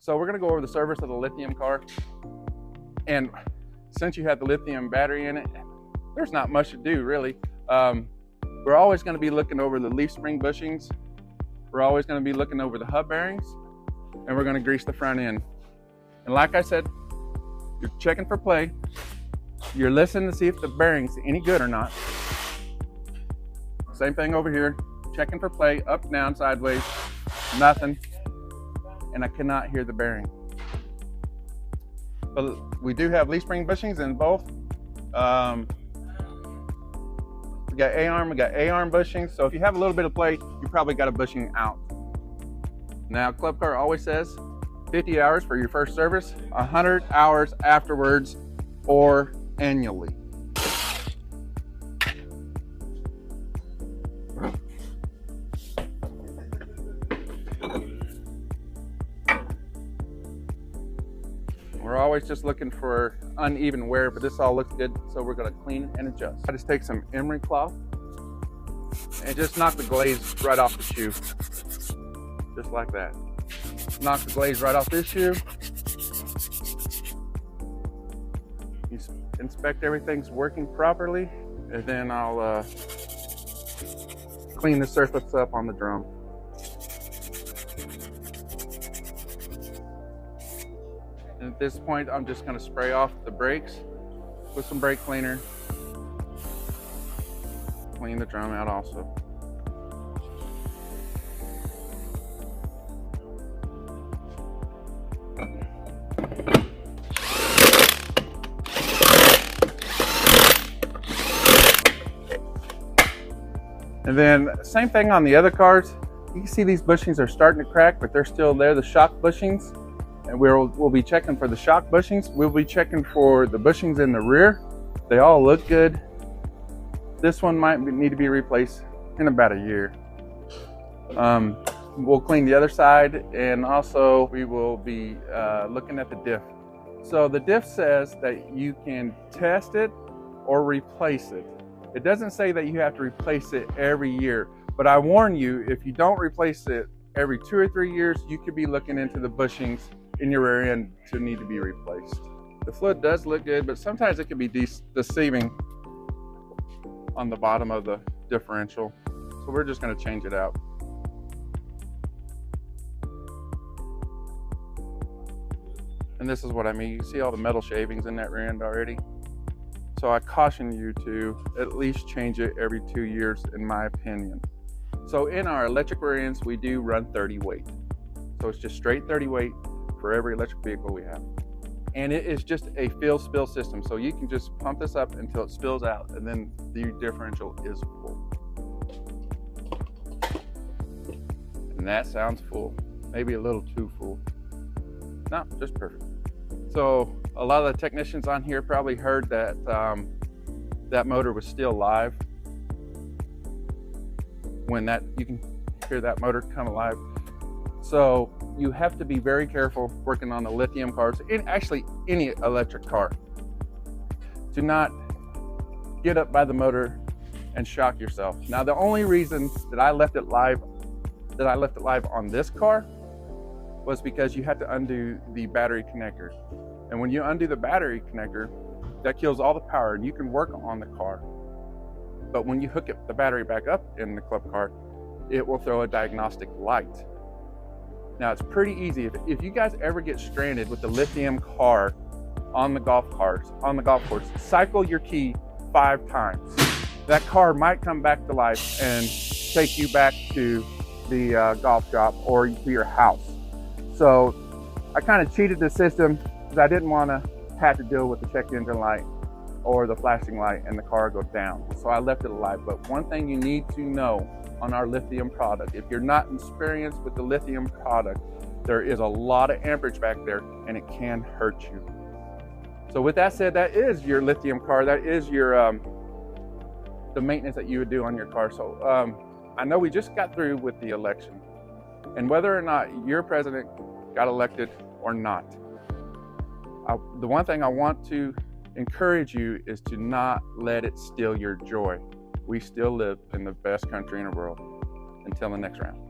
So we're gonna go over the service of the lithium car. And since you have the lithium battery in it, there's not much to do really. We're always gonna be looking over the leaf spring bushings. We're always gonna be looking over the hub bearings, and we're gonna grease the front end. And like I said, you're checking for play. You're listening to see if the bearing's any good or not. Same thing over here, checking for play, up, down, sideways, nothing. And I cannot hear the bearing. But we do have leaf spring bushings in both. We got A-arm, we got A-arm bushings. So if you have a little bit of play, you probably got a bushing out. Now, Club Car always says 50 hours for your first service, 100 hours afterwards or annually. We're always just looking for uneven wear, but this all looks good, so we're gonna clean and adjust. I just take some emery cloth and just knock the glaze right off the shoe. Just like that. Knock the glaze right off this shoe. You inspect everything's working properly, and then I'll clean the surface up on the drum. And at this point, I'm just gonna spray off the brakes with some brake cleaner. Clean the drum out also. And then same thing on the other cars. You can see these bushings are starting to crack, but they're still there, the shock bushings. And we'll be checking for the shock bushings. We'll be checking for the bushings in the rear. They all look good. This one might need to be replaced in about a year. We'll clean the other side, and also we will be looking at the diff. So the diff says that you can test it or replace it. It doesn't say that you have to replace it every year, but I warn you, if you don't replace it every 2 or 3 years, you could be looking into the bushings in your rear end to need to be replaced. The fluid does look good, but sometimes it can be deceiving on the bottom of the differential. So we're just gonna change it out. And this is what I mean. You see all the metal shavings in that rear end already. So I caution you to at least change it every 2 years, in my opinion. So in our electric rear ends, we do run 30 weight. So it's just straight 30 weight for every electric vehicle we have. And it is just a fill spill system. So you can just pump this up until it spills out, and then the differential is full. And that sounds full. Maybe a little too full. No, just perfect. So a lot of the technicians on here probably heard that that motor was still live. When you can hear that motor come alive. So you have to be very careful working on the lithium cars, and actually any electric car. Do not get up by the motor and shock yourself. Now, the only reason that I left it live on this car was because you had to undo the battery connector. And when you undo the battery connector, that kills all the power, and you can work on the car. But when you hook the battery back up in the club car, it will throw a diagnostic light. Now, it's pretty easy. If you guys ever get stranded with the lithium car on the golf course, cycle your key 5 times. That car might come back to life and take you back to the golf shop or to your house. So I kind of cheated the system because I didn't want to have to deal with the check engine light or the flashing light and the car go down. So I left it alive. But one thing you need to know on our lithium product, if you're not experienced with the lithium product, there is a lot of amperage back there, and it can hurt you. So with that said, that is your lithium car. That is your the maintenance that you would do on your car. So I know we just got through with the election, and whether or not your president got elected or not, the one thing I want to encourage you is to not let it steal your joy. We still live in the best country in the world. Until the next round.